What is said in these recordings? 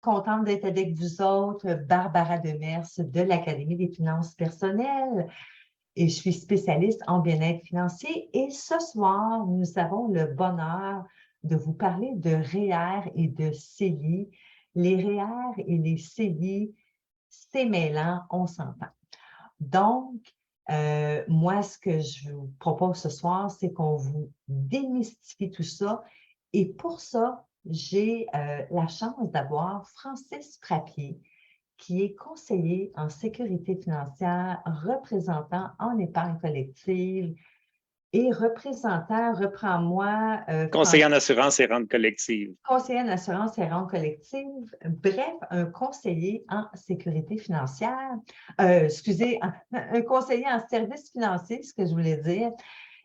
Contente d'être avec vous autres, Barbara Demers de l'Académie des finances personnelles et je suis spécialiste en bien-être financier. Et ce soir, nous avons le bonheur de vous parler de REER et de CELI. Les REER et les CELI, c'est mêlant, on s'entend. Donc, moi, ce que je vous propose ce soir, c'est qu'on vous démystifie tout ça. Et pour ça, j'ai la chance d'avoir Francis Frappier, qui est conseiller en sécurité financière, représentant en épargne collective et représentant, reprends-moi, Conseiller en assurance et rente collective. conseiller en assurance et rente collective, bref, un conseiller en sécurité financière, excusez, un conseiller en service financier, ce que je voulais dire.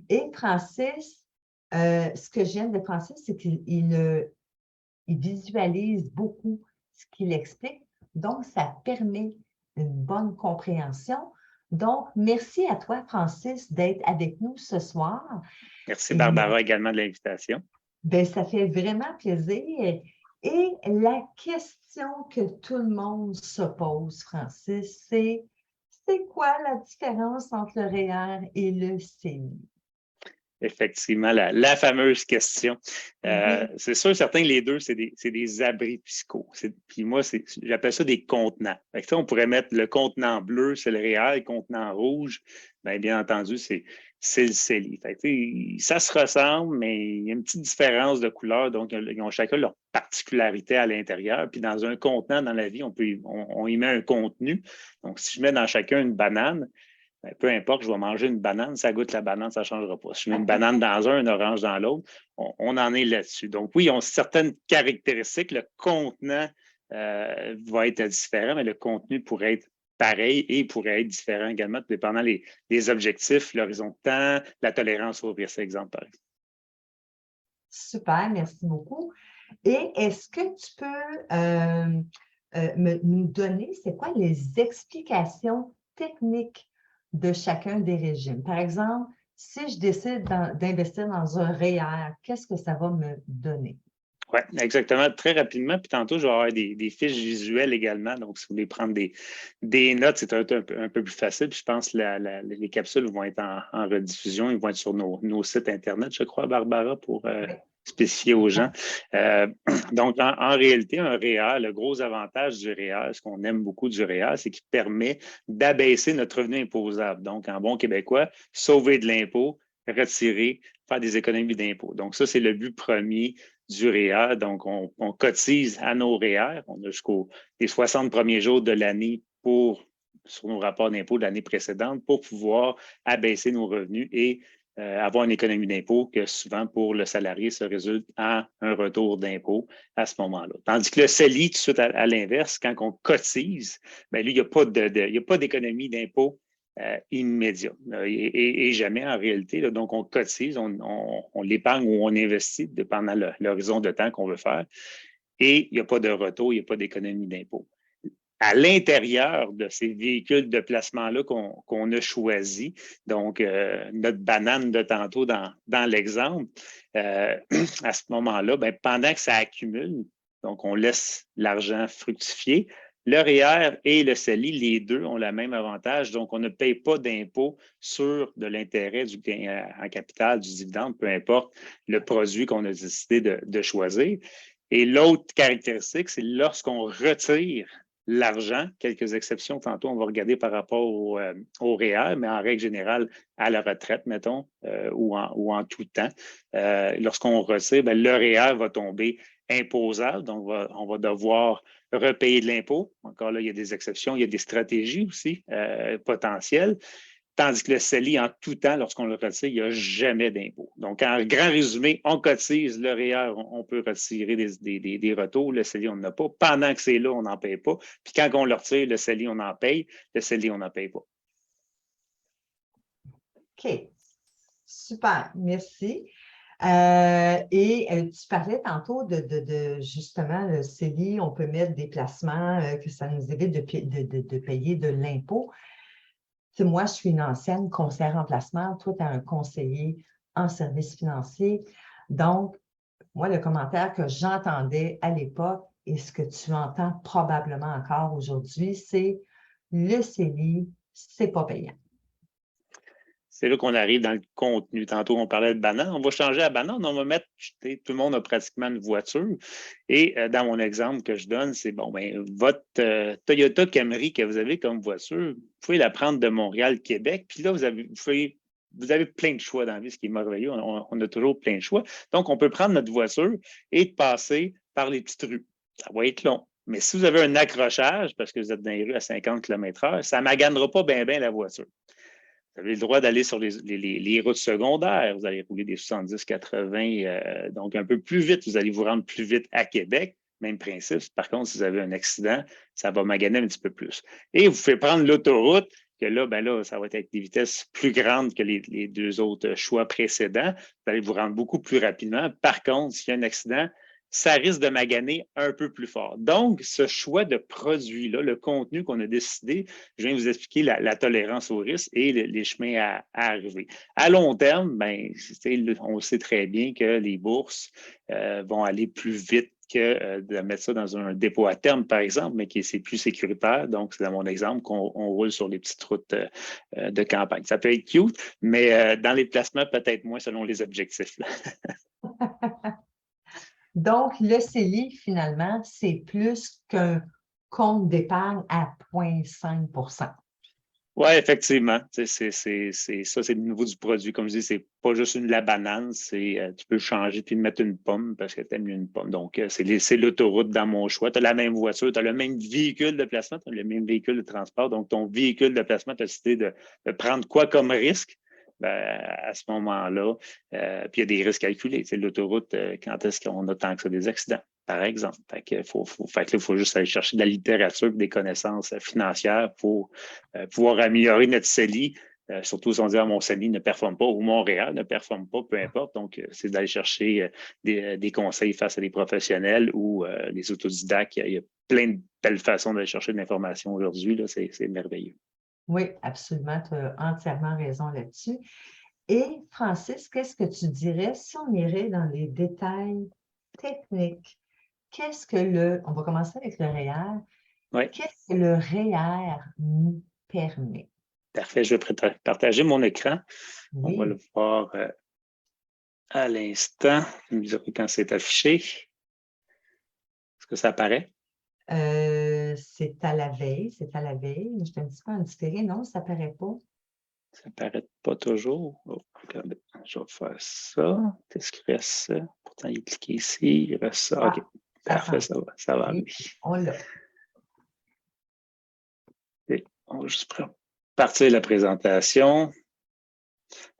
Et Francis, ce que j'aime de Francis, c'est qu'il visualise beaucoup ce qu'il explique, donc ça permet une bonne compréhension. Donc, merci à toi, Francis, d'être avec nous ce soir. Merci, Et Barbara, également de l'invitation. ben, ça fait vraiment plaisir. Et la question que tout le monde se pose, Francis, c'est quoi la différence entre le REER et le CELI? Effectivement, la fameuse question. Oui. C'est sûr, certains, les deux, c'est des abris fiscaux. Puis moi, j'appelle ça des contenants. Fait que, on pourrait mettre le contenant bleu, c'est le REER, le contenant rouge, bien entendu, c'est le CELI. Fait que, ça se ressemble, mais il y a une petite différence de couleur. Donc, ils ont chacun leur particularité à l'intérieur. Puis dans un contenant, dans la vie, on y met un contenu. Donc, si je mets dans chacun une banane, peu importe, je vais manger une banane, ça goûte la banane, ça ne changera pas. Si je mets une banane dans un orange dans l'autre, on en est là-dessus. Donc oui, ils ont certaines caractéristiques. Le contenant va être différent, mais le contenu pourrait être pareil et pourrait être différent également, dépendant des objectifs, l'horizon de temps, la tolérance au risque, exemple, par exemple. Super, merci beaucoup. Et est-ce que tu peux nous donner, c'est quoi les explications techniques de chacun des régimes? Par exemple, si je décide d'investir dans un REER, qu'est-ce que ça va me donner? Oui, exactement. Très rapidement. Puis tantôt, je vais avoir des fiches visuelles également. Donc, si vous voulez prendre des notes, c'est un peu plus facile. Puis je pense que les capsules vont être en rediffusion. Ils vont être sur nos sites Internet, je crois, Barbara, pour spécifier aux gens. Donc, en réalité, un REER, le gros avantage du REER, ce qu'on aime beaucoup du REER, c'est qu'il permet d'abaisser notre revenu imposable. Donc, en bon québécois, sauver de l'impôt, retirer, faire des économies d'impôt. Donc, ça, c'est le but premier du REER. Donc, on cotise à nos REER. On a jusqu'aux 60 premiers jours de l'année sur nos rapports d'impôt de l'année précédente pour pouvoir abaisser nos revenus et avoir une économie d'impôt que souvent, pour le salarié, ça résulte en un retour d'impôt à ce moment-là. Tandis que le CELI, tout de suite à l'inverse, quand on cotise, bien, lui, il n'y a pas d'économie d'impôt immédiat et jamais en réalité. Là, donc, on cotise, on l'épargne ou on investit, dépendant de l'horizon de temps qu'on veut faire. Et il n'y a pas de retour, il n'y a pas d'économie d'impôt. À l'intérieur de ces véhicules de placement-là qu'on a choisis, donc notre banane de tantôt dans l'exemple, à ce moment-là, bien, pendant que ça accumule, donc on laisse l'argent fructifier, le REER et le CELI, les deux ont le même avantage. Donc, on ne paye pas d'impôt sur de l'intérêt du gain en capital, du dividende, peu importe le produit qu'on a décidé de choisir. Et l'autre caractéristique, c'est lorsqu'on retire l'argent, quelques exceptions, tantôt on va regarder par rapport au REER, mais en règle générale, à la retraite, mettons, ou en tout temps. Lorsqu'on retire, bien, le REER va tomber imposable, donc on va devoir repayer de l'impôt. Encore là, il y a des exceptions, il y a des stratégies aussi potentielles. Tandis que le CELI, en tout temps, lorsqu'on le retire, il n'y a jamais d'impôt. Donc, en grand résumé, on cotise, le REER, on peut retirer des retours. Le CELI, on n'en a pas. Pendant que c'est là, on n'en paye pas. Puis quand on le retire, le CELI, on en paye. Le CELI, on n'en paye pas. OK. Super, merci. Tu parlais tantôt de justement le CELI, on peut mettre des placements que ça nous évite de payer de l'impôt. Moi, je suis une ancienne conseillère en placement. Toi, tu es un conseiller en services financiers. Donc, moi, le commentaire que j'entendais à l'époque, et ce que tu entends probablement encore aujourd'hui, c'est le CELI, c'est pas payant. C'est là qu'on arrive dans le contenu. Tantôt, on parlait de banane. On va changer à banane. On va mettre, tout le monde a pratiquement une voiture. Et dans mon exemple que je donne, c'est bon, ben, votre Toyota Camry que vous avez comme voiture, vous pouvez la prendre de Montréal, Québec. Puis là, vous avez plein de choix dans la vie, ce qui est merveilleux. On a toujours plein de choix. Donc, on peut prendre notre voiture et passer par les petites rues. Ça va être long. Mais si vous avez un accrochage, parce que vous êtes dans les rues à 50 km/h, ça ne maganera pas bien la voiture. Vous avez le droit d'aller sur les routes secondaires. Vous allez rouler des 70, 80, donc un peu plus vite. Vous allez vous rendre plus vite à Québec. Même principe. Par contre, si vous avez un accident, ça va maganer un petit peu plus. Et vous faites prendre l'autoroute, que là, ben là, ça va être avec des vitesses plus grandes que les deux autres choix précédents. Vous allez vous rendre beaucoup plus rapidement. Par contre, s'il y a un accident, ça risque de maganer un peu plus fort. Donc, ce choix de produit-là, le contenu qu'on a décidé, je viens vous expliquer la tolérance au risque et les chemins à arriver. À long terme, ben, on sait très bien que les bourses vont aller plus vite que de mettre ça dans un dépôt à terme, par exemple, mais c'est plus sécuritaire. Donc, c'est dans mon exemple qu'on roule sur les petites routes de campagne. Ça peut être cute, mais dans les placements, peut-être moins selon les objectifs. Donc, le CELI, finalement, c'est plus qu'un compte d'épargne à 0,5 %. Oui, effectivement. C'est ça, c'est le niveau du produit. Comme je dis, c'est pas juste la banane, tu peux changer puis mettre une pomme parce que tu aimes mieux une pomme. Donc, c'est l'autoroute dans mon choix. Tu as la même voiture, tu as le même véhicule de placement, tu as le même véhicule de transport. Donc, ton véhicule de placement, tu as décidé de prendre quoi comme risque? Ben, à ce moment-là, puis il y a des risques calculés. C'est l'autoroute, quand est-ce qu'on a tant que ça des accidents, par exemple. Fait que il faut juste aller chercher de la littérature et des connaissances financières pour pouvoir améliorer notre CELI, surtout si on dit mon CELI ne performe pas ou Montréal ne performe pas, peu importe. Donc, c'est d'aller chercher des conseils face à des professionnels ou des autodidactes. Il y a plein de belles façons d'aller chercher de l'information aujourd'hui. C'est merveilleux. Oui, absolument. Tu as entièrement raison là-dessus. Et Francis, qu'est-ce que tu dirais si on irait dans les détails techniques? On va commencer avec le REER. Oui. Qu'est-ce que le REER nous permet? Parfait, je vais partager mon écran. Oui. On va le voir à l'instant. Vous me direz quand c'est affiché. Est-ce que ça apparaît? C'est à la veille, c'est à la veille. Je suis un petit peu en différé, non, ça ne paraît pas. Ça n'apparaît pas toujours. Oh, regardez, je vais faire ça. Qu'est-ce qu'il reste? Pourtant, il est cliqué ici. Il reste ça. OK. Parfait, ça va arriver. On l'a. On va juste partir de la présentation.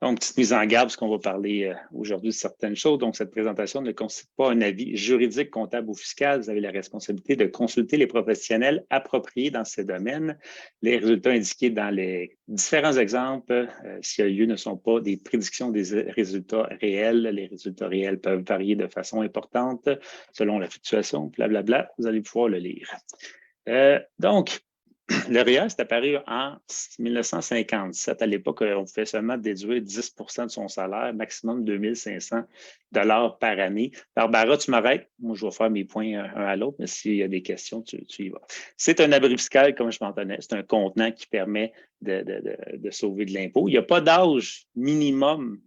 Donc, petite mise en garde, parce qu'on va parler aujourd'hui de certaines choses. Donc, cette présentation ne constitue pas un avis juridique, comptable ou fiscal. Vous avez la responsabilité de consulter les professionnels appropriés dans ces domaines. Les résultats indiqués dans les différents exemples, s'il y a lieu, ne sont pas des prédictions des résultats réels. Les résultats réels peuvent varier de façon importante selon la fluctuation, blablabla. Vous allez pouvoir le lire. Donc, le REER, c'est apparu en 1957. À l'époque, on pouvait seulement déduire 10 de son salaire, maximum 2 500 $ par année. Barbara, tu m'arrêtes. Moi, je vais faire mes points un à l'autre, mais s'il y a des questions, tu y vas. C'est un abri fiscal, comme je m'entendais. C'est un contenant qui permet de sauver de l'impôt. Il n'y a pas d'âge minimum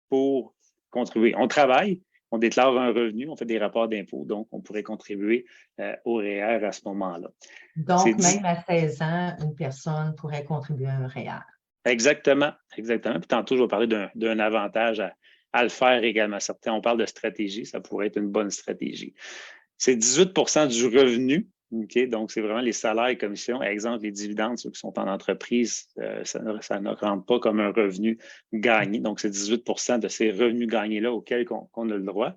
pour contribuer. On travaille, on déclare un revenu, on fait des rapports d'impôt, donc on pourrait contribuer au REER à ce moment-là. Donc, même à 16 ans, une personne pourrait contribuer à un REER. Exactement, exactement. Puis tantôt, je vais parler d'un avantage à le faire également. Certains, on parle de stratégie, ça pourrait être une bonne stratégie. C'est 18 du revenu. Okay? Donc, c'est vraiment les salaires et commissions. Exemple, les dividendes, ceux qui sont en entreprise, ça ne rentre pas comme un revenu gagné. Donc, c'est 18 de ces revenus gagnés-là auxquels on a le droit.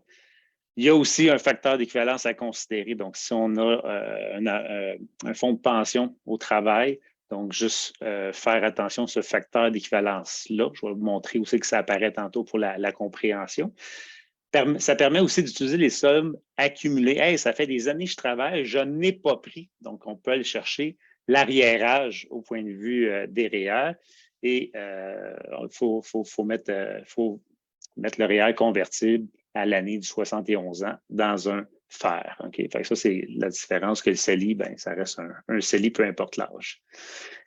Il y a aussi un facteur d'équivalence à considérer. Donc, si on a un fonds de pension au travail, donc juste faire attention à ce facteur d'équivalence-là. Je vais vous montrer aussi que ça apparaît tantôt pour la compréhension. Ça permet aussi d'utiliser les sommes accumulées. Hey, ça fait des années que je travaille, je n'ai pas pris. Donc, on peut aller chercher l'arriérage au point de vue des REER. Et il faut mettre le REER convertible à l'année du 71 ans dans un faire. OK? Fait que ça, c'est la différence que le CELI, ben, ça reste un CELI, peu importe l'âge.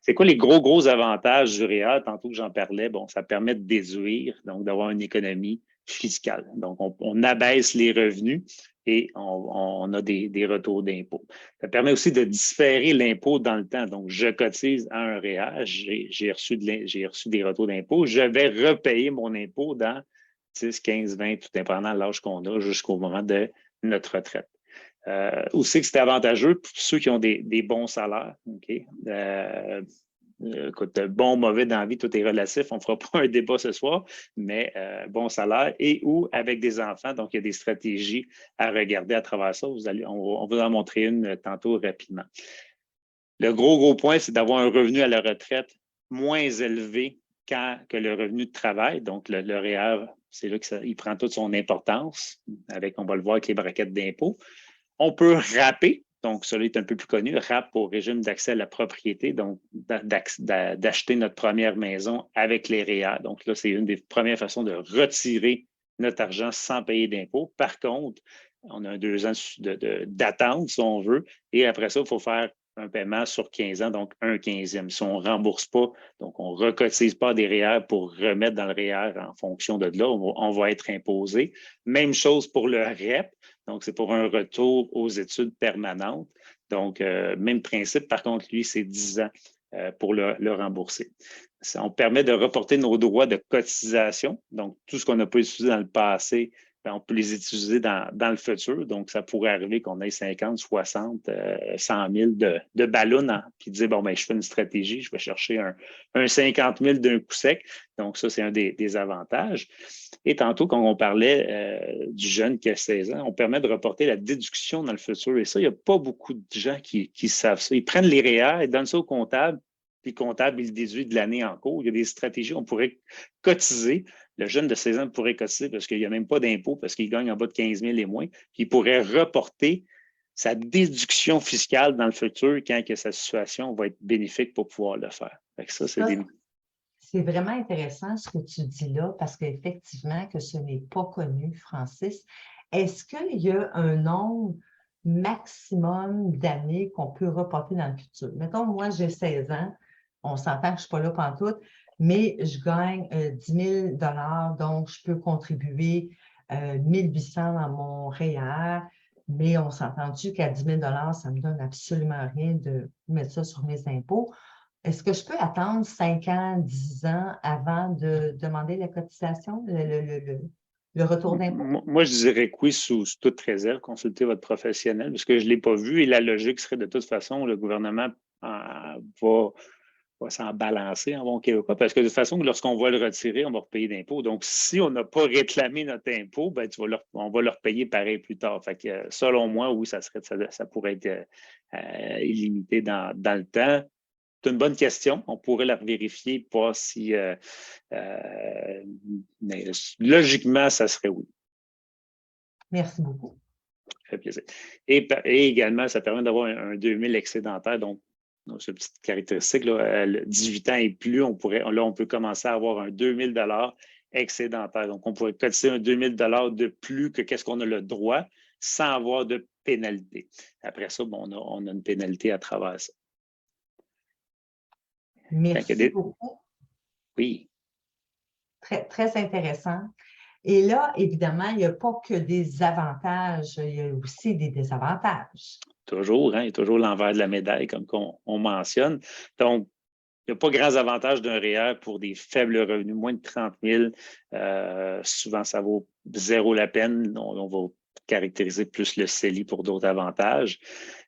C'est quoi les gros avantages du REER? Tantôt que j'en parlais, bon, ça permet de déduire, donc d'avoir une économie fiscale. Donc, on abaisse les revenus et on a des retours d'impôt. Ça permet aussi de différer l'impôt dans le temps. Donc, je cotise à un REER, j'ai reçu des retours d'impôt, je vais repayer mon impôt dans 10, 15, 20, tout dépendant de l'âge qu'on a jusqu'au moment de notre retraite. Aussi que c'est avantageux pour ceux qui ont des bons salaires. Okay? Écoute, bon, mauvais dans la vie, tout est relatif. On ne fera pas un débat ce soir, mais bon salaire et ou avec des enfants. Donc, il y a des stratégies à regarder à travers ça. On va en montrer une tantôt rapidement. Le gros point, c'est d'avoir un revenu à la retraite moins élevé que le revenu de travail. Donc, le REER, c'est là qu'il prend toute son importance, on va le voir avec les braquettes d'impôt. On peut rapper, donc celui est un peu plus connu, RAP au régime d'accès à la propriété, donc d'acheter notre première maison avec les REER. Donc là, c'est une des premières façons de retirer notre argent sans payer d'impôt. Par contre, on a 2 ans d'attente, si on veut, et après ça, il faut faire un paiement sur 15 ans, donc 1/15e. Si on ne rembourse pas, donc on ne recotise pas des REER pour remettre dans le REER en fonction de là, on va être imposé. Même chose pour le REP, donc c'est pour un retour aux études permanentes. Donc, même principe, par contre, lui, c'est 10 ans pour le rembourser. On permet de reporter nos droits de cotisation, donc tout ce qu'on n'a pas utilisé dans le passé, on peut les utiliser dans le futur. Donc, ça pourrait arriver qu'on ait 50, 60, 100 000 de ballons, puis dire, bon, ben, je fais une stratégie, je vais chercher un 50 000 d'un coup sec. Donc, ça, c'est un des avantages. Et tantôt, quand on parlait du jeune qui a 16 ans, on permet de reporter la déduction dans le futur. Et ça, il n'y a pas beaucoup de gens qui savent ça. Ils prennent les REER, ils donnent ça au comptable, puis le comptable, il déduit de l'année en cours. Il y a des stratégies, on pourrait cotiser. Le jeune de 16 ans pourrait cotiser parce qu'il n'y a même pas d'impôt, parce qu'il gagne en bas de 15 000 et moins. Puis il pourrait reporter sa déduction fiscale dans le futur quand que sa situation va être bénéfique pour pouvoir le faire. Fait que ça, c'est vraiment intéressant ce que tu dis là, parce qu'effectivement, que ce n'est pas connu, Francis. Est-ce qu'il y a un nombre maximum d'années qu'on peut reporter dans le futur? Mettons, moi, j'ai 16 ans, on s'entend que je ne suis pas là pantoute, mais je gagne 10 000 $, donc je peux contribuer 1 800 dans mon REER, mais on s'entend-tu qu'à 10 000 $, ça ne me donne absolument rien de mettre ça sur mes impôts? Est-ce que je peux attendre 5 ans, 10 ans avant de demander la cotisation, le retour d'impôt? Moi, je dirais que oui, sous toute réserve, consultez votre professionnel, parce que je ne l'ai pas vu et la logique serait de toute façon, le gouvernement va s'en balancer en bon québécois, parce que de toute façon, lorsqu'on va le retirer, on va repayer d'impôts. Donc, si on n'a pas réclamé notre impôt, ben, on va le repayer pareil plus tard. Fait que, selon moi, oui, ça pourrait être illimité dans le temps. C'est une bonne question. On pourrait la vérifier, pas si. Mais logiquement, ça serait oui. Merci beaucoup. Ça fait plaisir. Et également, ça permet d'avoir un 2000 excédentaire. Donc, cette petite caractéristique, là, 18 ans et plus, on peut commencer à avoir un 2000 $ excédentaire. Donc, on pourrait cotiser un 2000 $ de plus que qu'est-ce qu'on a le droit sans avoir de pénalité. Après ça, bon, on a une pénalité à travers ça. Merci beaucoup. Oui. Très, très intéressant. Et là, évidemment, il n'y a pas que des avantages, il y a aussi des désavantages. Toujours, hein, il y a toujours l'envers de la médaille, comme on mentionne. Donc, il n'y a pas grands avantages d'un REER pour des faibles revenus, moins de 30 000. Souvent, ça vaut zéro la peine. On va caractériser plus le CELI pour d'autres avantages.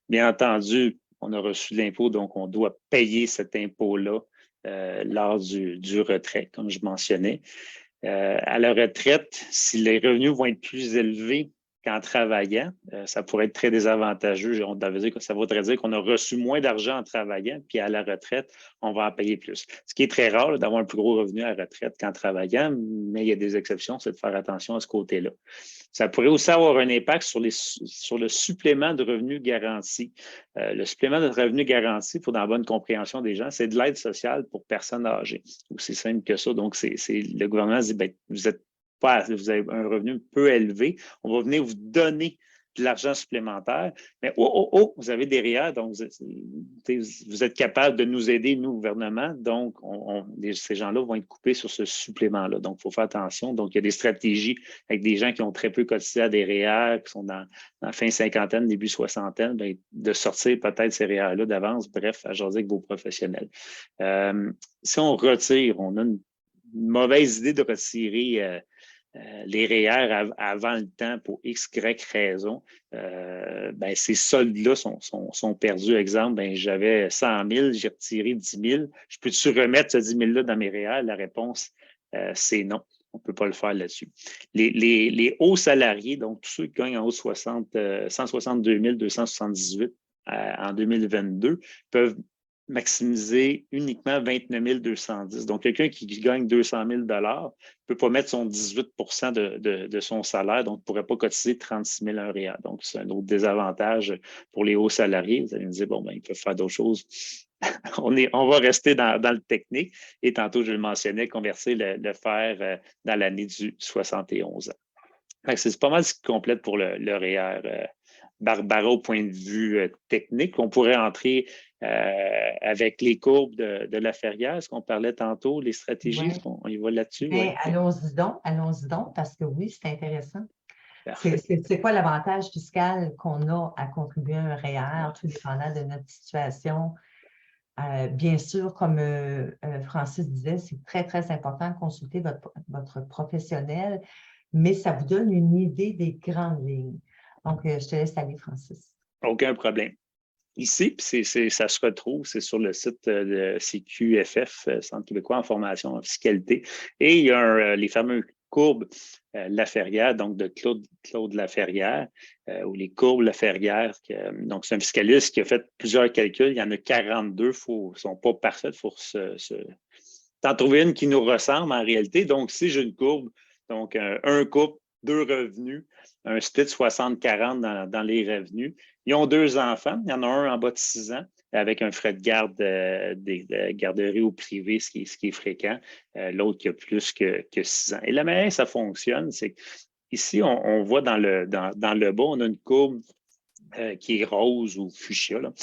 Bien entendu, on a reçu l'impôt, donc on doit payer cet impôt-là lors du retrait, comme je mentionnais. À la retraite, si les revenus vont être plus élevés qu'en travaillant, ça pourrait être très désavantageux. Ça voudrait dire qu'on a reçu moins d'argent en travaillant, puis à la retraite, on va en payer plus. Ce qui est très rare d'avoir un plus gros revenu à la retraite qu'en travaillant, mais il y a des exceptions, c'est de faire attention à ce côté-là. Ça pourrait aussi avoir un impact sur le supplément de revenus garanti. Le supplément de revenus garanti, pour dans la bonne compréhension des gens, c'est de l'aide sociale pour personnes âgées. C'est simple que ça. Donc, le gouvernement dit, bien, vous avez un revenu peu élevé, on va venir vous donner de l'argent supplémentaire. Mais oh, vous avez des REER, donc vous êtes capable de nous aider, nous, gouvernement. Donc, ces gens-là vont être coupés sur ce supplément-là. Donc, il faut faire attention. Donc, il y a des stratégies avec des gens qui ont très peu cotisé à des REER, qui sont dans fin cinquantaine, début soixantaine, bien, de sortir peut-être ces REER-là d'avance. Bref, à jaser avec vos professionnels. Si on retire, on a une mauvaise idée de retirer les REER avant le temps pour X, Y raison, ben, ces soldes-là sont perdus. Exemple, ben, j'avais 100 000, j'ai retiré 10 000. Je peux-tu remettre ce 10 000-là dans mes REER? La réponse, c'est non. On ne peut pas le faire là-dessus. Les hauts salariés, donc tous ceux qui gagnent en haut de 162 278 en 2022, peuvent maximiser uniquement 29 210. Donc, quelqu'un qui gagne 200 000 ne peut pas mettre son 18 de son salaire, donc ne pourrait pas cotiser 36 000 un REER. Donc, c'est un autre désavantage pour les hauts salariés. Vous allez me dire, bon, ben, ils peuvent faire d'autres choses. On va rester dans le technique. Et tantôt, je le mentionnais, convertir le faire dans l'année du 71 ans. C'est pas mal ce qui complète pour le REER. Barbara, au point de vue technique, on pourrait entrer avec les courbes de la Ferrière, ce qu'on parlait tantôt, les stratégies, Ouais. on y va là-dessus? Ben, Oui. allons-y donc, parce que oui, c'est intéressant. Parfait. C'est quoi l'avantage fiscal qu'on a à contribuer à un REER, tout dépendant de notre situation? Bien sûr, comme Francis disait, c'est très, très important de consulter votre professionnel, mais ça vous donne une idée des grandes lignes. Donc, je te laisse aller, Francis. Aucun problème. Ici, ça se retrouve, c'est sur le site de CQFF, Centre québécois en formation en fiscalité, et il y a les fameuses courbes Laferrière, donc de Claude Laferrière, ou les courbes Laferrière. Donc, c'est un fiscaliste qui a fait plusieurs calculs. Il y en a 42, ils ne sont pas parfaits, il faut t'en trouver une qui nous ressemble en réalité. Donc, si j'ai une courbe, donc un couple, deux revenus, un split 60-40 dans les revenus. Ils ont deux enfants. Il y en a un en bas de 6 ans avec un frais de garde des garderies au privé, ce qui est fréquent. L'autre qui a plus que 6 ans. Et la manière ça fonctionne, c'est qu'ici, on voit dans le bas, on a une courbe qui est rose ou fuchsia, là,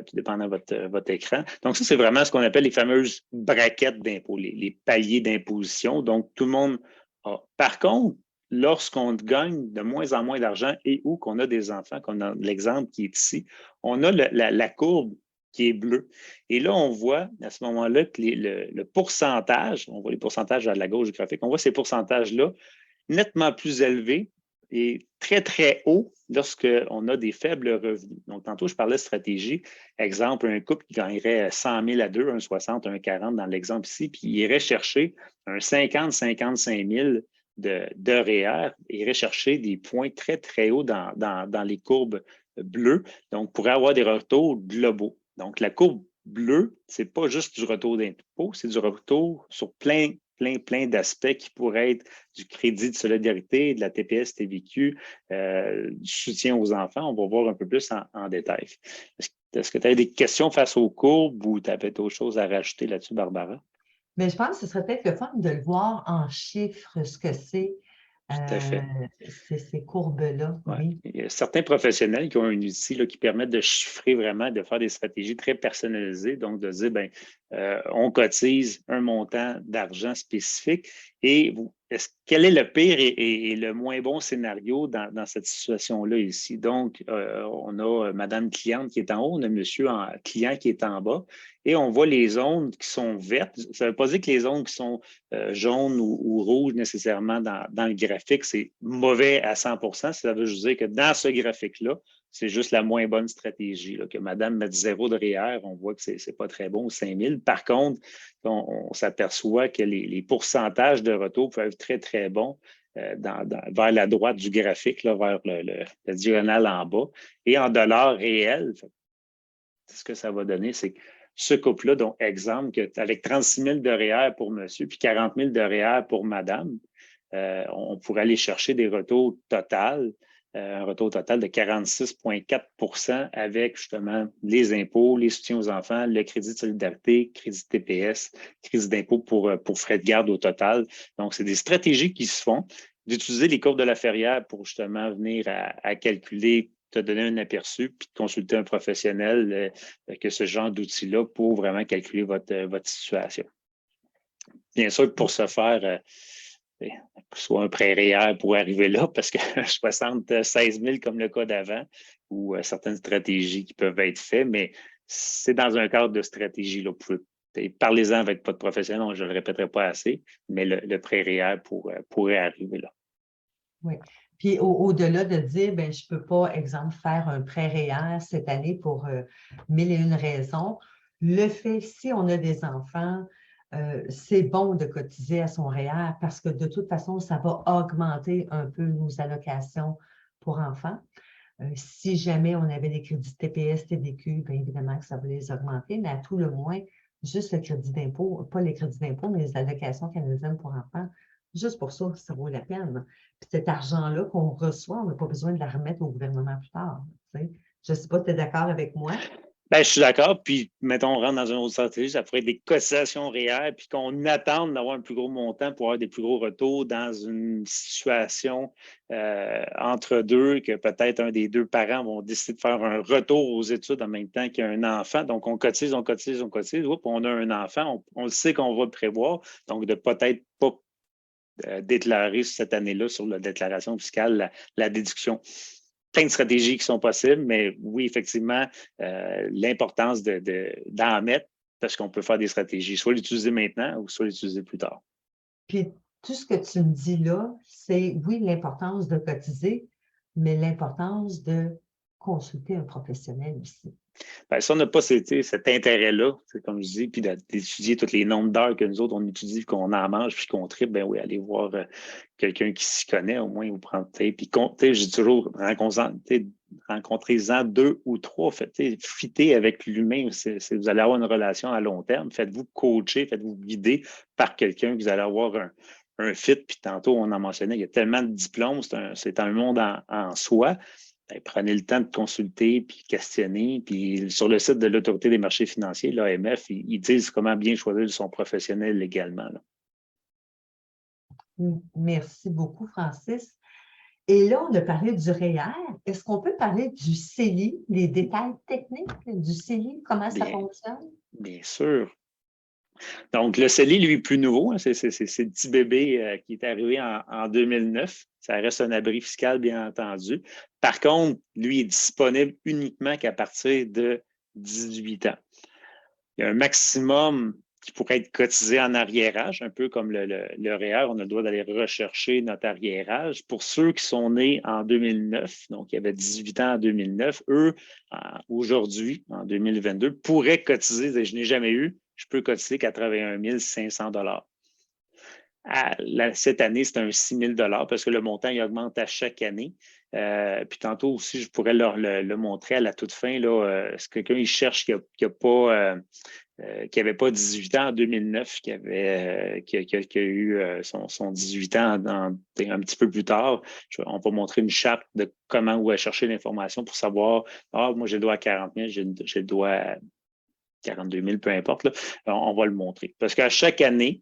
tout dépendant de votre écran. Donc, ça, c'est vraiment ce qu'on appelle les fameuses braquettes d'impôt, les paliers d'imposition. Donc, tout le monde a. Par contre, lorsqu'on gagne de moins en moins d'argent et ou qu'on a des enfants, comme dans l'exemple qui est ici, on a la courbe qui est bleue. Et là, on voit à ce moment-là que le pourcentage, on voit les pourcentages à la gauche du graphique, on voit ces pourcentages-là nettement plus élevés et très, très haut lorsqu'on a des faibles revenus. Donc, tantôt, je parlais de stratégie. Exemple, un couple qui gagnerait 100 000 à deux, un 60, un 40 dans l'exemple ici, puis il irait chercher un 50-55 000 de REER, il irait chercher des points très, très hauts dans les courbes bleues. Donc, pourrait avoir des retours globaux. Donc, la courbe bleue, ce n'est pas juste du retour d'impôt, c'est du retour sur plein d'aspects qui pourraient être du crédit de solidarité, de la TPS TVQ, du soutien aux enfants. On va voir un peu plus en détail. Est-ce que tu as des questions face aux courbes ou tu avais d'autres choses à rajouter là-dessus, Barbara? Mais je pense que ce serait peut-être le fun de le voir en chiffres, ce que c'est, Tout à fait. ces courbes-là. Ouais. Oui. Il y a certains professionnels qui ont un outil là, qui permet de chiffrer vraiment, de faire des stratégies très personnalisées. Donc, de dire, ben, on cotise un montant d'argent spécifique et quel est le pire et le moins bon scénario dans cette situation-là ici? Donc, on a Madame cliente qui est en haut, on a Monsieur client qui est en bas et on voit les zones qui sont vertes. Ça ne veut pas dire que les zones qui sont jaunes ou rouges nécessairement dans le graphique, c'est mauvais à 100 %. Ça veut juste dire que dans ce graphique-là, c'est juste la moins bonne stratégie. Là, que Madame mette 0 de REER, on voit que ce n'est pas très bon, 5 000. Par contre, on s'aperçoit que les pourcentages de retour peuvent être très, très bons vers la droite du graphique, là, vers le diagonale en bas. Et en dollars réels, ce que ça va donner, c'est que ce couple-là, donc exemple, avec 36 000 de REER pour monsieur puis 40 000 de REER pour madame, on pourrait aller chercher des retours totaux, un retour total de 46,4 avec justement les impôts, les soutiens aux enfants, le crédit de solidarité, crédit TPS, crédit d'impôt pour frais de garde au total. Donc, c'est des stratégies qui se font d'utiliser les courbes de la Ferrière pour justement venir à calculer, te donner un aperçu, puis de consulter un professionnel que ce genre d'outil-là pour vraiment calculer votre situation. Bien sûr, pour ce faire, soit un prêt REER pour arriver là, parce que 76 000 comme le cas d'avant, ou certaines stratégies qui peuvent être faites, mais c'est dans un cadre de stratégie. Là, parlez-en avec votre professionnel, je ne le répéterai pas assez, mais le prêt REER pourrait arriver là. Oui. Puis au-delà de dire, ben, je ne peux pas, exemple, faire un prêt REER cette année pour 1001 raisons, le fait, si on a des enfants, c'est bon de cotiser à son REER parce que de toute façon, ça va augmenter un peu nos allocations pour enfants. Si jamais on avait des crédits TPS, TDQ, bien évidemment que ça va les augmenter, mais à tout le moins, juste le crédit d'impôt, pas les crédits d'impôt, mais les allocations canadiennes pour enfants, juste pour ça, ça vaut la peine. Puis cet argent-là qu'on reçoit, on n'a pas besoin de la remettre au gouvernement plus tard. Je ne sais pas si tu es d'accord avec moi. Ben, je suis d'accord. Puis, mettons, on rentre dans une autre stratégie, ça ferait des cotisations réelles, puis qu'on attende d'avoir un plus gros montant pour avoir des plus gros retours dans une situation entre deux, que peut-être un des deux parents vont décider de faire un retour aux études en même temps qu'il y a un enfant. Donc, on cotise, on cotise, on cotise. Oups, on a un enfant, on le sait qu'on va le prévoir. Donc, de peut-être pas déclarer cette année-là sur la déclaration fiscale la déduction. Plein de stratégies qui sont possibles, mais oui, effectivement, l'importance d'en mettre parce qu'on peut faire des stratégies, soit l'utiliser maintenant ou soit l'utiliser plus tard. Puis tout ce que tu me dis là, c'est oui, l'importance de cotiser, mais l'importance de consulter un professionnel aussi. Bien, si on n'a pas cet intérêt-là, comme je dis, puis d'étudier tous les nombres d'heures que nous autres, on utilise, qu'on en mange, puis qu'on tripe, ben oui, allez voir quelqu'un qui s'y connaît, au moins, vous prendre. Puis, j'ai toujours rencontrez-en 2 ou 3, fittez avec l'humain. Vous allez avoir une relation à long terme. Faites-vous coacher, faites-vous guider par quelqu'un que vous allez avoir un fit. Puis tantôt, on en mentionnait, il y a tellement de diplômes, c'est un monde en soi. Bien, prenez le temps de consulter puis questionner. Puis sur le site de l'Autorité des marchés financiers, l'AMF, ils disent comment bien choisir son professionnel légalement. Là. Merci beaucoup, Francis. Et là, on a parlé du REER. Est-ce qu'on peut parler du CELI, les détails techniques du CELI, comment ça fonctionne? Bien sûr. Donc, le CELI, lui, est plus nouveau. Hein, c'est le petit bébé qui est arrivé en 2009. Ça reste un abri fiscal, bien entendu. Par contre, lui est disponible uniquement qu'à partir de 18 ans. Il y a un maximum qui pourrait être cotisé en arriérage, un peu comme le REER. On a le droit d'aller rechercher notre arriérage. Pour ceux qui sont nés en 2009, donc il y avait 18 ans en 2009, eux, aujourd'hui, en 2022, pourraient cotiser, je n'ai jamais eu, je peux cotiser 81 500 $. Cette année, c'est un 6 000 $ parce que le montant il augmente à chaque année. Puis tantôt aussi, je pourrais leur le montrer à la toute fin. Là, si quelqu'un il cherche qui n'avait pas 18 ans en 2009, qui a eu son 18 ans un petit peu plus tard, on va montrer une charte de comment où aller chercher l'information pour savoir, moi j'ai le droit à 40 000, j'ai le droit à 42 000, peu importe. Là, on va le montrer. Parce qu'à chaque année,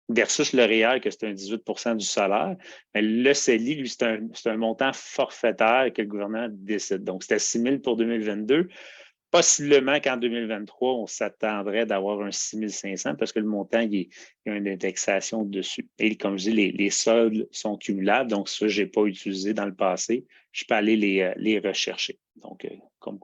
versus le REER, que c'est un 18 du salaire, mais le CELI, lui, c'est un montant forfaitaire que le gouvernement décide. Donc, c'était 6 000 pour 2022. Possiblement qu'en 2023, on s'attendrait d'avoir un 6 500 parce que le montant, il y a une indexation dessus. Et comme je dis, les soldes sont cumulables. Donc, ça, je n'ai pas utilisé dans le passé. Je peux aller les rechercher. Donc, on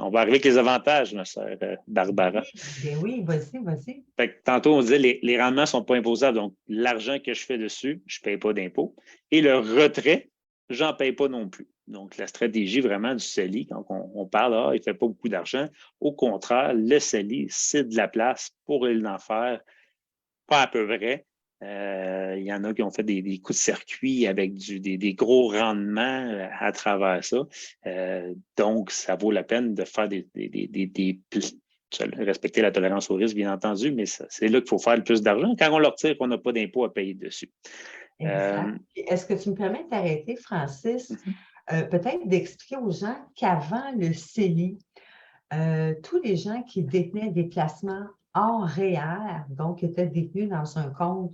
va arriver avec les avantages, ma sœur Barbara. Bien oui, vas-y. Fait que tantôt, on disait les rendements ne sont pas imposables. Donc, l'argent que je fais dessus, je ne paye pas d'impôt. Et le retrait, je n'en paye pas non plus. Donc, la stratégie vraiment du CELI, quand on parle, il ne fait pas beaucoup d'argent. Au contraire, le CELI, c'est de la place pour en faire, pas à peu près. Il y en a qui ont fait des coups de circuit avec des gros rendements à travers ça. Donc, ça vaut la peine de faire respecter la tolérance au risque, bien entendu, mais c'est là qu'il faut faire le plus d'argent. Quand on leur tire, on n'a pas d'impôt à payer dessus. Exact. Est-ce que tu me permets d'arrêter, Francis? Peut-être d'expliquer aux gens qu'avant le CELI, tous les gens qui détenaient des placements hors REER, donc qui étaient détenus dans un compte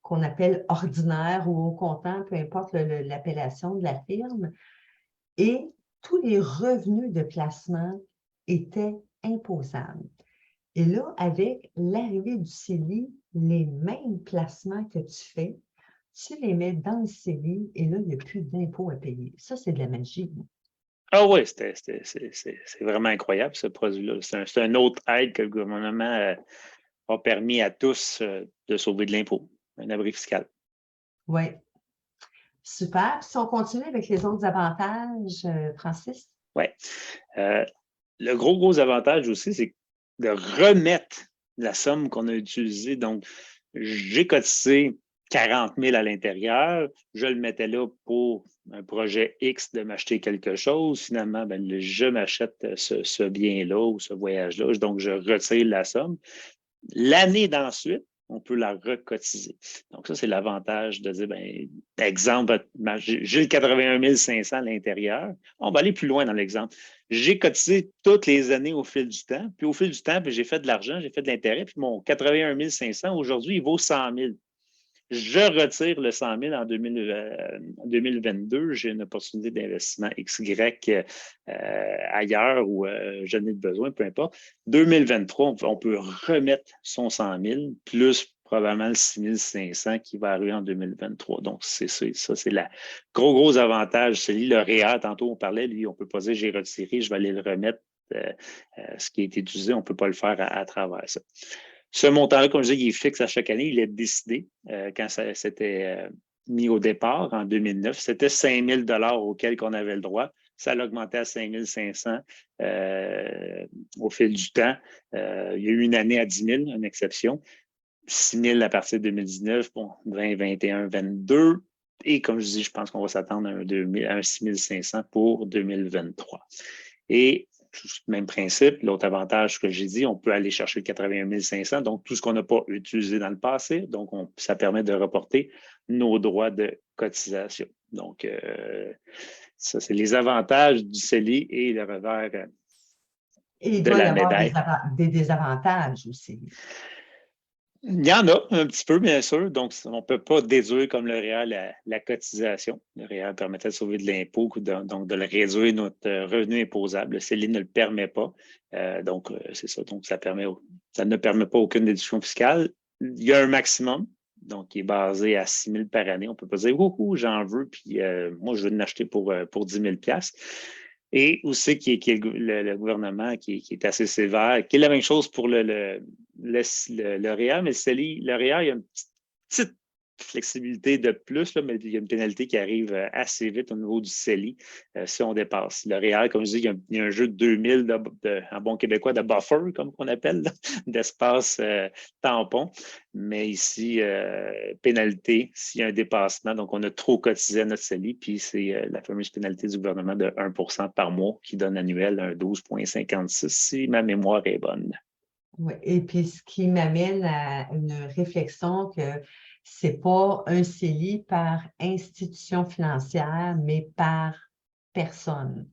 qu'on appelle ordinaire ou au comptant, peu importe l'appellation de la firme. Et tous les revenus de placement étaient imposables. Et là, avec l'arrivée du CELI, les mêmes placements que tu fais, tu les mets dans le CELI et là, il n'y a plus d'impôts à payer. Ça, c'est de la magie. Ah oui, c'est vraiment incroyable, ce produit-là. C'est un autre aide que le gouvernement a permis à tous de sauver de l'impôt, un abri fiscal. Oui. Super. Si on continue avec les autres avantages, Francis? Oui. Le gros avantage aussi, c'est de remettre la somme qu'on a utilisée. Donc, j'ai cotisé 40 000 à l'intérieur, je le mettais là pour un projet X de m'acheter quelque chose. Finalement, je m'achète ce bien-là ou ce voyage-là. Donc, je retire la somme. L'année d'ensuite, on peut la recotiser. Donc, ça, c'est l'avantage de dire, exemple, j'ai le 81 500 à l'intérieur. On va aller plus loin dans l'exemple. J'ai cotisé toutes les années au fil du temps. Puis au fil du temps, j'ai fait de l'argent, j'ai fait de l'intérêt. Puis mon 81 500, aujourd'hui, il vaut 100 000. Je retire le 100 000 en 2022. J'ai une opportunité d'investissement XY ailleurs où je n'ai de besoin, peu importe. 2023, on peut remettre son 100 000 plus probablement le 6 500 qui va arriver en 2023. Donc, c'est ça. Ça, c'est le gros avantage. C'est le REER, tantôt on parlait, lui, on ne peut pas dire j'ai retiré, je vais aller le remettre. Ce qui a été utilisé, on ne peut pas le faire à travers ça. Ce montant-là, comme je dis, il est fixe à chaque année. Il est décidé quand ça s'était mis au départ en 2009. C'était 5 000 auxquels on avait le droit. Ça a augmenté à 5 500 au fil du temps. Il y a eu une année à 10 000, une exception. 6 000 à partir de 2019, bon, 20, 21, 22. Et comme je dis, je pense qu'on va s'attendre à un 6 500 pour 2023. Et même principe, l'autre avantage que j'ai dit, on peut aller chercher le 81 500, donc tout ce qu'on n'a pas utilisé dans le passé, donc ça permet de reporter nos droits de cotisation. Donc, ça, c'est les avantages du CELI et le revers Et il de doit y la avoir médaille. des désavantages aussi. Il y en a un petit peu, bien sûr. Donc, on ne peut pas déduire comme le REER la cotisation. Le REER permettait de sauver de l'impôt, donc de le réduire notre revenu imposable. Le CELI ne le permet pas. Donc, c'est ça. Donc, ça ne permet pas aucune déduction fiscale. Il y a un maximum, donc qui est basé à 6 000 par année. On ne peut pas dire, ouh, j'en veux, puis moi, je veux l'acheter pour 10 000 $. Et aussi qui est le gouvernement qui est assez sévère, qui est la même chose pour le REER, mais le REER, il y a une petite flexibilité de plus, là, mais il y a une pénalité qui arrive assez vite au niveau du CELI si on dépasse. Le REER, comme je dis, il y a un jeu de 2000 en bon québécois de buffer, comme on appelle, d'espace tampon. Mais ici, pénalité s'il y a un dépassement. Donc, on a trop cotisé à notre CELI, puis c'est la fameuse pénalité du gouvernement de 1 par mois qui donne annuel un 12,56 si ma mémoire est bonne. Oui, et puis ce qui m'amène à une réflexion que ce n'est pas un CELI par institution financière, mais par personne.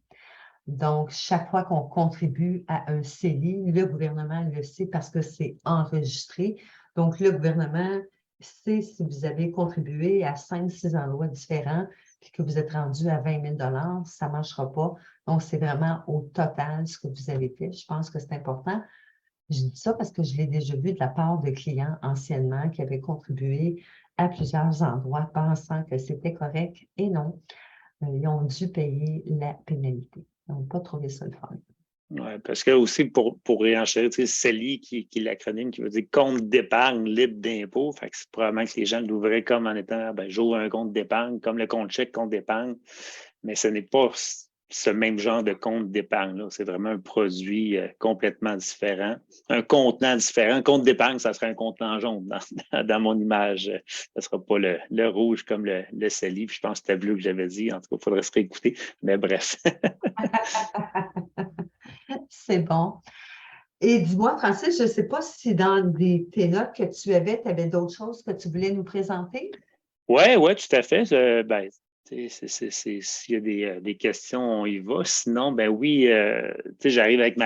Donc, chaque fois qu'on contribue à un CELI, le gouvernement le sait parce que c'est enregistré. Donc, le gouvernement sait si vous avez contribué à 5-6 endroits différents puis que vous êtes rendu à 20 000 ça ne marchera pas. Donc, c'est vraiment au total ce que vous avez fait. Je pense que c'est important. Je dis ça parce que je l'ai déjà vu de la part de clients anciennement qui avaient contribué à plusieurs endroits pensant que c'était correct et non. Ils ont dû payer la pénalité. Ils n'ont pas trouvé ça le fun. Oui, parce que aussi, pour réenchérir, tu sais, CELI, qui est l'acronyme qui veut dire compte d'épargne libre d'impôt, fait que c'est probablement que les gens l'ouvraient comme en étant, j'ouvre un compte d'épargne, comme le compte chèque, compte d'épargne, mais ce n'est pas ce même genre de compte d'épargne-là. C'est vraiment un produit complètement différent, un contenant différent. Un compte d'épargne, ça serait un contenant jaune dans mon image. Ça ne sera pas le rouge comme le CELI. Puis je pense que c'était bleu que j'avais dit. En tout cas, il faudrait se réécouter. Mais bref. C'est bon. Et dis-moi, Francis, je ne sais pas si dans tes notes que tu avais d'autres choses que tu voulais nous présenter? Oui, tout à fait. S'il y a des questions, on y va. Sinon, ben oui, j'arrive avec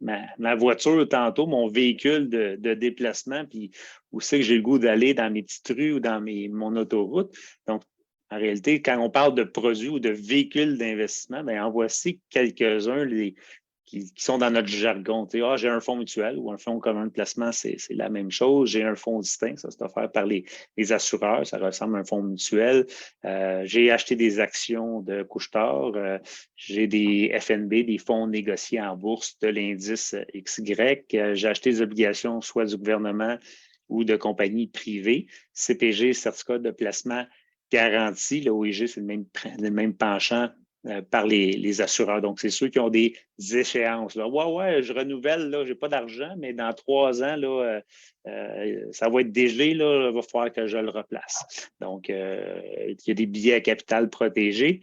ma voiture tantôt, mon véhicule de déplacement, puis où c'est que j'ai le goût d'aller dans mes petites rues ou dans mon autoroute. Donc, en réalité, quand on parle de produits ou de véhicules d'investissement, bien, en voici quelques-uns qui sont dans notre jargon. Tu sais, j'ai un fonds mutuel ou un fonds commun de placement, c'est la même chose. J'ai un fonds distinct, ça c'est offert par les assureurs, ça ressemble à un fonds mutuel. J'ai acheté des actions de Couche-Tard. J'ai des FNB, des fonds négociés en bourse de l'indice XY. J'ai acheté des obligations soit du gouvernement ou de compagnies privées. CPG, certificat de placement garanti. Le OIG, c'est le même penchant par les assureurs. Donc, c'est ceux qui ont des échéances. Là. Ouais, je renouvelle, là, je n'ai pas d'argent, mais dans 3 ans, là, ça va être dégelé, là, il va falloir que je le replace. Donc, il y a des billets à capital protégés.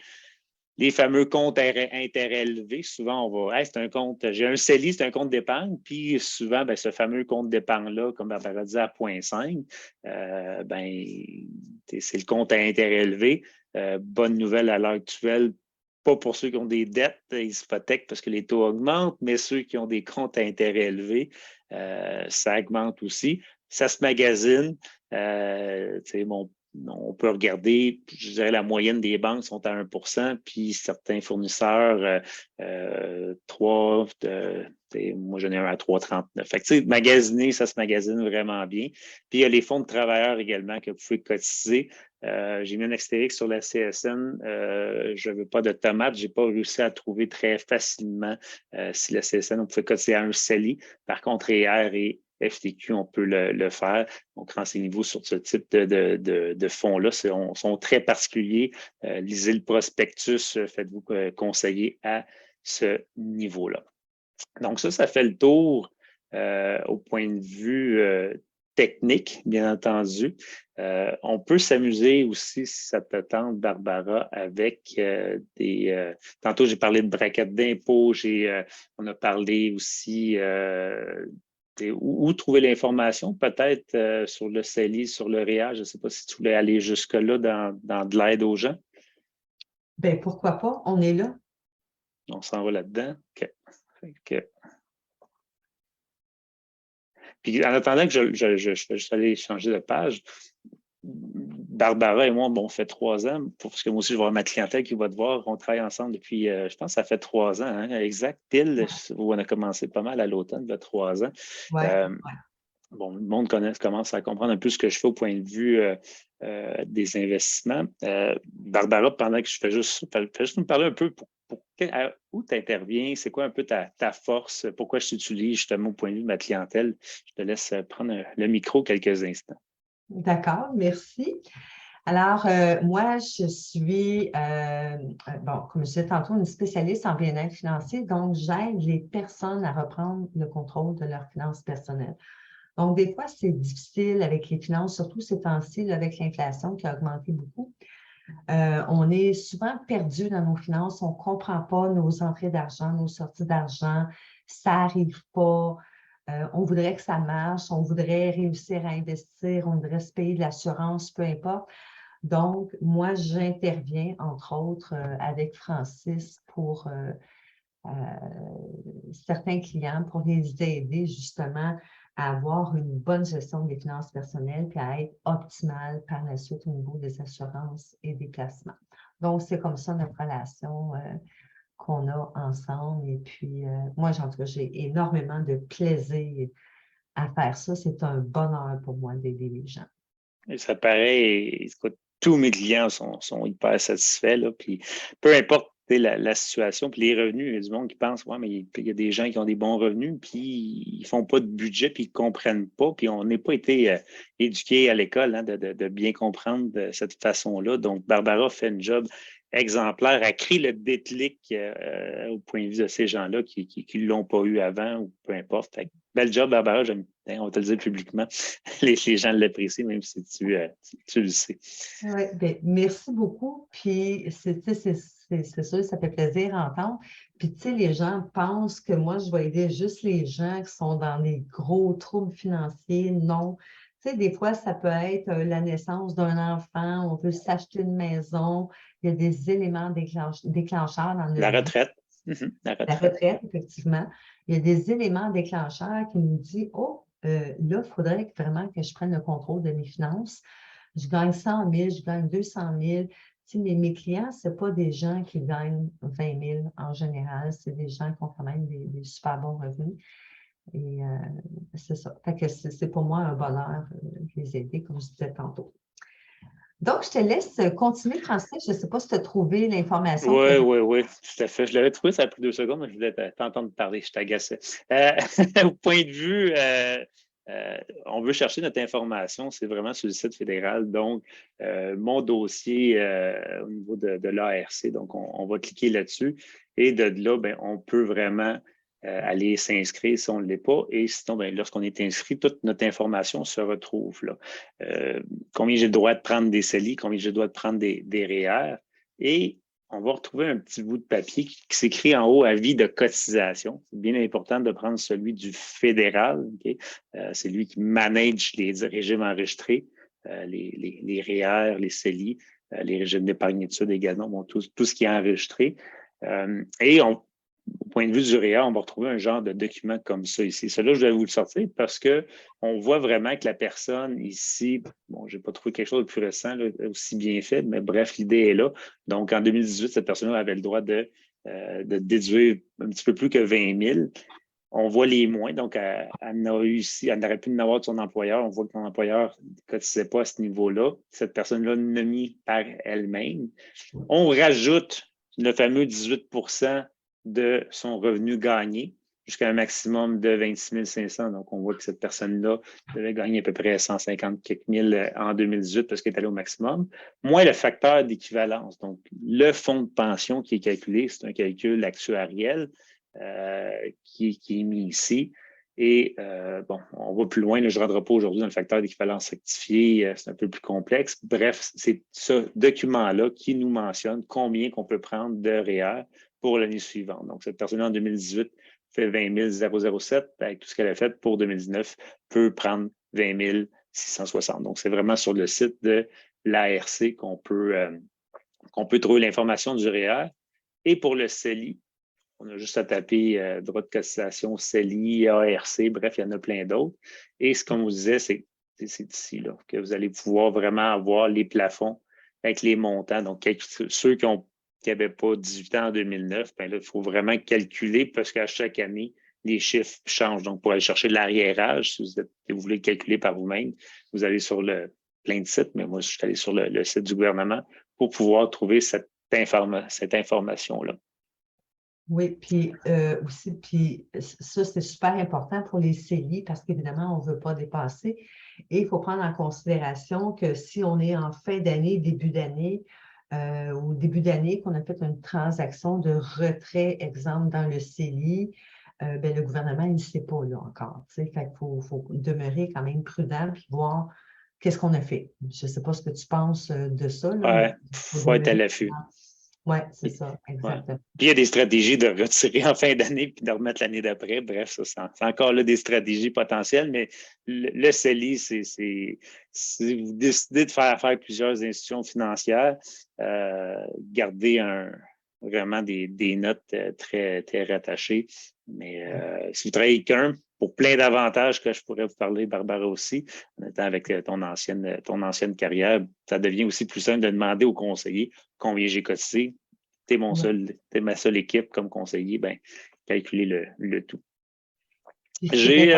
Les fameux comptes intérêts élevés, souvent, on va, c'est un compte, j'ai un CELI, c'est un compte d'épargne, puis souvent, ce fameux compte d'épargne-là, comme Barbara dit, à 0,5, c'est le compte à intérêt élevé. Bonne nouvelle à l'heure actuelle, pas pour ceux qui ont des dettes, ils hypothèquent parce que les taux augmentent, mais ceux qui ont des comptes à intérêt élevés, ça augmente aussi. Ça se magasine. On peut regarder, je dirais, la moyenne des banques sont à 1 %, puis certains fournisseurs, 3, moi j'en ai un à 3,39. Fait que, magasiner, ça se magasine vraiment bien. Puis il y a les fonds de travailleurs également que vous pouvez cotiser. J'ai mis un astérix sur la CSN. Je ne veux pas de tomates. Je n'ai pas réussi à trouver très facilement si la CSN, on pouvait cotiser à un CELI. Par contre, ER et FTQ, on peut le faire. Donc, renseignez-vous sur ce type de fonds-là. Sont très particuliers. Lisez le prospectus. Faites-vous conseiller à ce niveau-là. Donc, ça fait le tour au point de vue technique, bien entendu. On peut s'amuser aussi, si ça te tente, Barbara, avec tantôt, j'ai parlé de braquettes d'impôts, on a parlé aussi où trouver l'information, peut-être sur le CELI, sur le REA. Je ne sais pas si tu voulais aller jusque-là dans de l'aide aux gens. Bien, pourquoi pas? On est là. On s'en va là-dedans. OK. Puis en attendant que je vais juste aller changer de page, Barbara et moi, on fait 3 ans, parce que moi aussi, je vais avoir ma clientèle qui va te voir. On travaille ensemble depuis, je pense que ça fait 3 ans, hein, exact, pile, où on a commencé pas mal à l'automne, il y a 3 ans. Ouais. Bon, le monde commence à comprendre un peu ce que je fais au point de vue des investissements. Barbara, pendant que je fais juste nous parler un peu où tu interviens, c'est quoi un peu ta force, pourquoi je t'utilise justement au point de vue de ma clientèle. Je te laisse prendre le micro quelques instants. D'accord, merci. Alors, moi, je suis, comme je disais tantôt, une spécialiste en bien-être financier, donc j'aide les personnes à reprendre le contrôle de leurs finances personnelles. Donc, des fois, c'est difficile avec les finances, surtout ces temps-ci, avec l'inflation qui a augmenté beaucoup. On est souvent perdu dans nos finances, on ne comprend pas nos entrées d'argent, nos sorties d'argent, ça n'arrive pas. On voudrait que ça marche, on voudrait réussir à investir, on voudrait se payer de l'assurance, peu importe. Donc, moi, j'interviens, entre autres, avec Francis pour certains clients pour les aider justement à avoir une bonne gestion des finances personnelles puis à être optimal par la suite au niveau des assurances et des placements. Donc, c'est comme ça notre relation qu'on a ensemble. Et puis, moi, en tout cas, j'ai énormément de plaisir à faire ça. C'est un bonheur pour moi d'aider les gens. Et ça paraît, écoute, tous mes clients sont hyper satisfaits, là, puis peu importe la situation, puis les revenus, il y a du monde qui pense, ouais, mais il y a des gens qui ont des bons revenus, puis ils ne font pas de budget, puis ils ne comprennent pas, puis on n'a pas été éduqués à l'école hein, de bien comprendre de cette façon-là. Donc, Barbara fait un job exemplaire, a créé le déclic au point de vue de ces gens-là qui ne l'ont pas eu avant, ou peu importe. Fait, bel job, Barbara, on va te le dire publiquement. Les gens l'apprécient, même si tu le sais. Oui, bien, merci beaucoup. Puis, c'est sûr, ça fait plaisir à entendre. Puis, tu sais, les gens pensent que moi, je vais aider juste les gens qui sont dans des gros troubles financiers. Non. Tu sais, des fois, ça peut être la naissance d'un enfant, on veut s'acheter une maison. Il y a des éléments déclencheurs dans notre La vie. retraite. La retraite, effectivement. il y a des éléments déclencheurs qui nous disent, oh, là, il faudrait vraiment que je prenne le contrôle de mes finances. Je gagne 100 000, je gagne 200 000. Tu sais, mes clients, ce pas des gens qui gagnent 20 000 en général, c'est des gens qui ont quand même des super bons revenus. Et c'est ça. Fait que c'est pour moi un bonheur de les aider, comme je disais tantôt. Donc, je te laisse continuer, Francis. Je ne sais pas si tu as trouvé l'information que Oui, tout à fait. Je l'avais trouvé, ça a pris 2 secondes, mais je voulais t'entendre parler, je t'agaçais. Au point de vue, on veut chercher notre information, c'est vraiment sur le site fédéral. Donc, mon dossier au niveau de l'ARC, donc on va cliquer là-dessus. Et de là, ben, on peut vraiment aller s'inscrire si on ne l'est pas. Et sinon, ben, lorsqu'on est inscrit, toute notre information se retrouve là. Combien j'ai le droit de prendre des CELI, combien j'ai le droit de prendre des REER. Et on va retrouver un petit bout de papier qui s'écrit en haut avis de cotisation. C'est bien important de prendre celui du fédéral. Okay? C'est lui qui manage les régimes enregistrés, les REER, les CELI, les régimes d'épargne études également, bon, tout ce qui est enregistré. Et au point de vue du REER, on va retrouver un genre de document comme ça ici. Celui-là, je vais vous le sortir parce qu'on voit vraiment que la personne ici, bon, je n'ai pas trouvé quelque chose de plus récent, là, aussi bien fait, mais bref, l'idée est là. Donc, en 2018, cette personne-là avait le droit de déduire un petit peu plus que 20 000. On voit les moins, donc elle n'a eu ici, elle n'aurait pu en avoir de son employeur. On voit que son employeur ne cotisait pas à ce niveau-là. Cette personne-là n'a mis par elle-même. On rajoute le fameux 18 de son revenu gagné jusqu'à un maximum de 26 500. Donc, on voit que cette personne-là devait gagner à peu près 150 quelques mille en 2018 parce qu'elle est allée au maximum, moins le facteur d'équivalence. Donc, le fonds de pension qui est calculé, c'est un calcul actuariel qui est mis ici. Et bon, on va plus loin, là, je ne rentre pas aujourd'hui dans le facteur d'équivalence rectifié, c'est un peu plus complexe. Bref, c'est ce document-là qui nous mentionne combien qu'on peut prendre de REER pour l'année suivante. Donc, cette personne-là, en 2018, fait 20 007, avec tout ce qu'elle a fait pour 2019, peut prendre 20 660. Donc, c'est vraiment sur le site de l'ARC qu'on peut trouver l'information du REER. Et pour le CELI, on a juste à taper droit de cotisation, CELI, ARC, bref, il y en a plein d'autres. Et ce qu'on vous disait, c'est ici là, que vous allez pouvoir vraiment avoir les plafonds avec les montants. Donc, ceux qui n'avaient pas 18 ans en 2009, bien là, il faut vraiment calculer parce qu'à chaque année, les chiffres changent. Donc, pour aller chercher l'arriérage, si vous voulez calculer par vous-même, vous allez sur plein de sites, mais moi, je suis allé sur le site du gouvernement pour pouvoir trouver cette information-là. Oui, puis aussi, puis ça, c'est super important pour les CELI parce qu'évidemment, on ne veut pas dépasser. Et il faut prendre en considération que si on est en fin d'année, début d'année, ou début d'année, qu'on a fait une transaction de retrait, exemple, dans le CELI, ben, le gouvernement, il ne sait pas là encore. Fait qu'il faut demeurer quand même prudent puis voir qu'est-ce qu'on a fait. Je ne sais pas ce que tu penses de ça, là, mais Il il faut être à l'affût. Oui, c'est ça, Ouais. exactement. Puis il y a des stratégies de retirer en fin d'année puis de remettre l'année d'après. Bref, ça, c'est encore là des stratégies potentielles, mais le CELI, si vous décidez de faire affaire avec plusieurs institutions financières, gardez vraiment des notes très, très rattachées. Mais si vous travaillez avec pour plein d'avantages que je pourrais vous parler, Barbara aussi, en étant avec ton ancienne carrière, ça devient aussi plus simple de demander aux conseillers combien j'ai cotisé. T'es ma seule équipe comme conseiller, ben, calculez le tout. J'ai.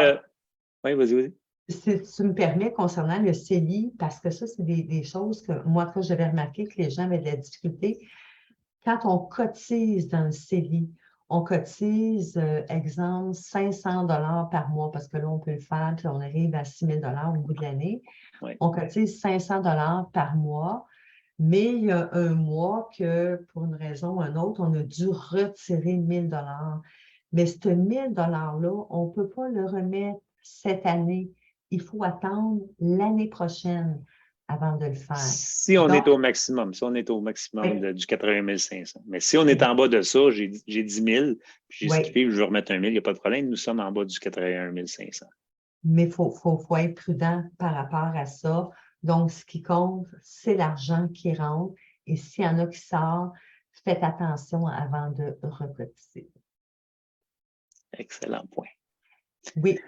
Oui, vas-y. Si tu me permets, concernant le CELI, parce que ça, c'est des choses que moi, quand j'avais remarqué que les gens avaient de la difficulté, quand on cotise dans le CELI, on cotise, exemple, 500 par mois, parce que là, on peut le faire, puis on arrive à 6 000 au bout de l'année. Oui. On cotise 500 par mois, mais il y a un mois que, pour une raison ou une autre, on a dû retirer 1 000 Mais ce 1 000 $-là, on ne peut pas le remettre cette année. Il faut attendre l'année prochaine avant de le faire. Si on est au maximum, du 80 500. Mais si on est en bas de ça, j'ai 10 000, puis j'ai skippé, je veux remettre 1 000, il n'y a pas de problème. Nous sommes en bas du 81 500. Mais il faut être prudent par rapport à ça. Donc, ce qui compte, c'est l'argent qui rentre. Et s'il y en a qui sort, faites attention avant de recotiser. Excellent point. Oui.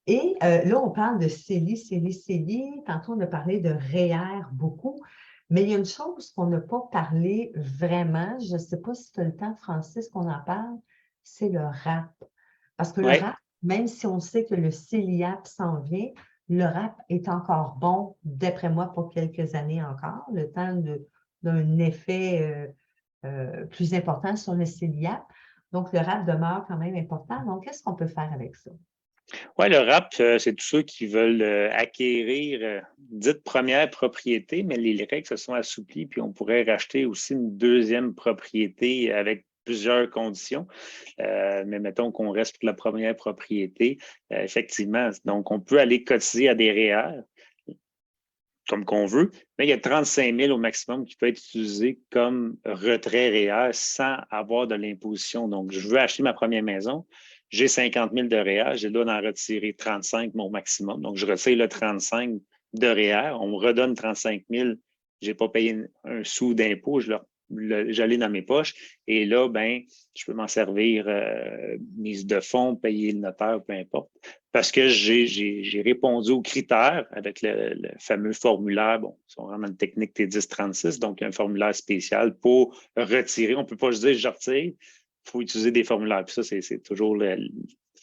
Et là, on parle de CELI. Tantôt, on a parlé de REER beaucoup. Mais il y a une chose qu'on n'a pas parlé vraiment, je ne sais pas si tu as le temps, Francis, qu'on en parle, c'est le RAP. Parce que le Oui, RAP, même si on sait que le CELIAP s'en vient, le RAP est encore bon, d'après moi, pour quelques années encore, le temps d'un effet plus important sur le CELIAP. Donc, le RAP demeure quand même important. Donc, qu'est-ce qu'on peut faire avec ça? ouais, le RAP, c'est tous ceux qui veulent acquérir dite première propriété, mais les règles se sont assouplies, puis on pourrait racheter aussi une deuxième propriété avec plusieurs conditions. Mais mettons qu'on reste pour la première propriété, effectivement, donc on peut aller cotiser à des REER comme qu'on veut, mais il y a 35 000 au maximum qui peut être utilisé comme retrait REER sans avoir de l'imposition. Donc, je veux acheter ma première maison, j'ai 50 000 de REER, j'ai le droit d'en retirer 35 mon maximum. Donc, je retire le 35 de REER, on me redonne 35 000, je n'ai pas payé un sou d'impôt, j'allais dans mes poches. Et là, ben, je peux m'en servir mise de fonds, payer le notaire, peu importe. Parce que j'ai répondu aux critères avec le fameux formulaire. Bon, si on rentre dans une technique T1036, donc un formulaire spécial pour retirer. On ne peut pas juste dire je retire. Il faut utiliser des formulaires. Puis ça, c'est toujours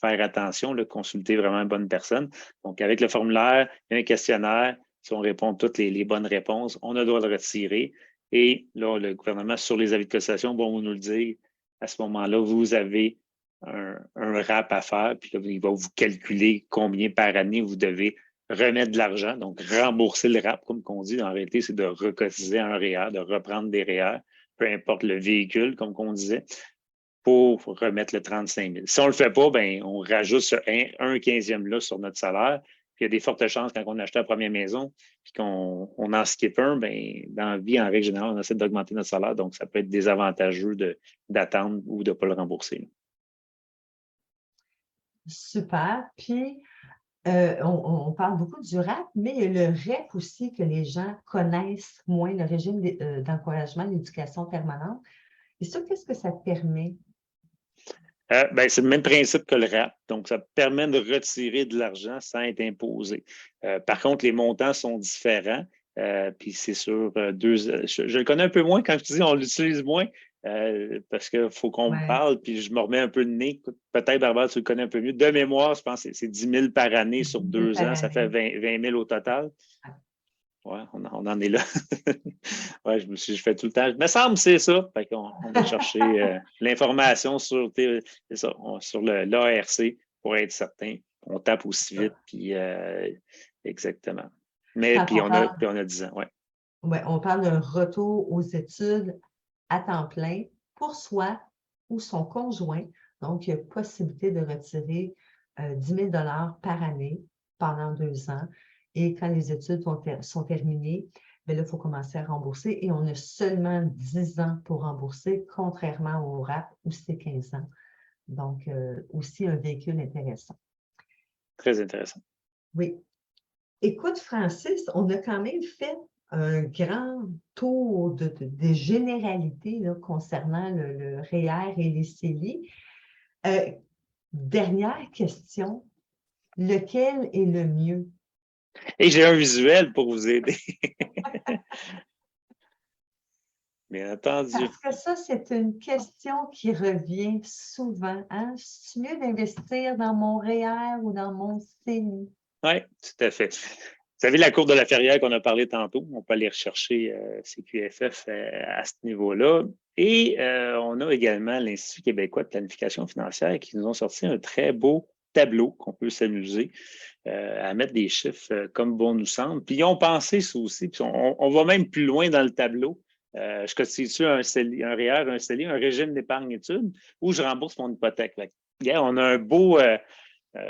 faire attention, consulter vraiment une bonne personne. Donc, avec le formulaire, il y a un questionnaire. Si on répond toutes les bonnes réponses, on a le droit de retirer. Et là, le gouvernement, sur les avis de cotisation, vont nous le dire. À ce moment-là, vous avez un RAP à faire, puis là, il va vous calculer combien par année vous devez remettre de l'argent, donc rembourser le RAP, comme on dit. En réalité, c'est de recotiser un REER, de reprendre des REER, peu importe le véhicule, comme on disait, pour remettre le 35 000. Si on ne le fait pas, ben, on rajoute un quinzième là sur notre salaire. Puis il y a des fortes chances quand on achète la première maison, puis qu'on en skip un, ben, dans la vie, en règle générale, on essaie d'augmenter notre salaire. Donc, ça peut être désavantageux d'attendre ou de ne pas le rembourser. Super. Puis, on parle beaucoup du RAP, mais il y a le REP aussi que les gens connaissent moins, le régime d'encouragement à l'éducation permanente. Et ça, qu'est-ce que ça te permet? Ben, c'est le même principe que le RAP. Donc, ça permet de retirer de l'argent sans être imposé. Par contre, les montants sont différents. Puis c'est sur deux. Je le connais un peu moins quand je dis on l'utilise moins parce qu'il faut qu'on me Ouais, parle, puis je me remets un peu de nez. Peut-être, Barbara, tu le connais un peu mieux. De mémoire, je pense que c'est 10 000 par année sur 000 2 par ans. Ça fait année. 20 000 au total. Ouais, on en est là. Ouais, je fais tout le temps. Il me semble que c'est ça. Fait qu'on on va chercher l'information sur, ça, sur l'ARC pour être certain. On tape aussi vite, puis exactement. Mais Quand on parle, puis on a 10 ans, ouais. ouais, on parle d'un retour aux études à temps plein pour soi ou son conjoint. Donc, il y a possibilité de retirer 10 000 par année pendant 2 ans. Et quand les études sont terminées, bien là, il faut commencer à rembourser. Et on a seulement 10 ans pour rembourser, contrairement au RAP où c'est 15 ans. Donc, aussi un véhicule intéressant. Très intéressant. Oui. Écoute, Francis, on a quand même fait un grand tour des généralités là, concernant le REER et les CELI. Dernière question, lequel est le mieux? Et j'ai un visuel pour vous aider. Bien entendu. Parce que ça, c'est une question qui revient souvent. Hein? C'est mieux d'investir dans mon REER ou dans mon CELI? Oui, tout à fait. Vous savez, la courbe de la Ferrière qu'on a parlé tantôt, on peut aller rechercher CQFF à ce niveau-là. Et on a également l'Institut québécois de planification financière qui nous ont sorti un très beau tableau qu'on peut s'amuser à mettre des chiffres comme bon nous semble. Puis ils ont pensé ça aussi. Puis on va même plus loin dans le tableau. Je constitue un REER, un CELI, un régime d'épargne études, où je rembourse mon hypothèque. On a un beau...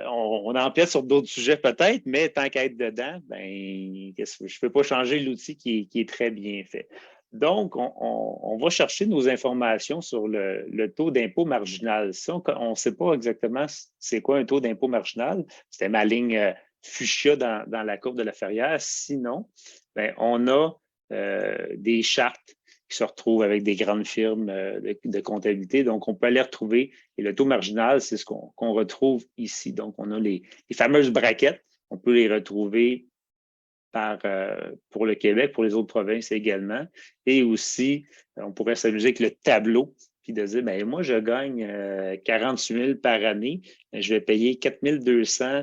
on empiète sur d'autres sujets peut-être, mais tant qu'à être dedans, ben, je ne peux pas changer l'outil qui est très bien fait. Donc, on va chercher nos informations sur le taux d'impôt marginal. Si on ne sait pas exactement c'est quoi un taux d'impôt marginal, c'était ma ligne fuchsia dans la courbe de la Ferrière. Sinon, ben, on a des chartes qui se retrouvent avec des grandes firmes de comptabilité. Donc, on peut aller retrouver, et le taux marginal, c'est ce qu'on retrouve ici. Donc, on a les fameuses braquettes. On peut les retrouver pour le Québec, pour les autres provinces également. Et aussi, on pourrait s'amuser avec le tableau, puis de dire, bien, moi, je gagne 48 000 par année, je vais payer 4 200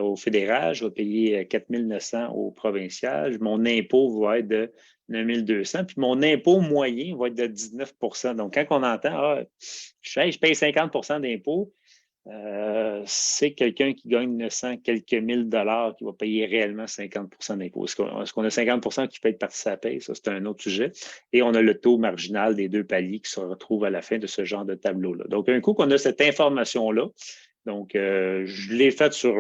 au fédéral, je vais payer 4 900 au provincial, mon impôt va être de 9 200, puis mon impôt moyen va être de 19 %. Donc, quand on entend, je paye 50 % d'impôt, c'est quelqu'un qui gagne 900 quelques mille dollars qui va payer réellement 50 % d'impôt. Est-ce qu'on a 50 % qui peut être parti à paye? Ça, c'est un autre sujet. Et on a le taux marginal des deux paliers qui se retrouvent à la fin de ce genre de tableau-là. Donc, un coup qu'on a cette information-là, donc, je l'ai faite sur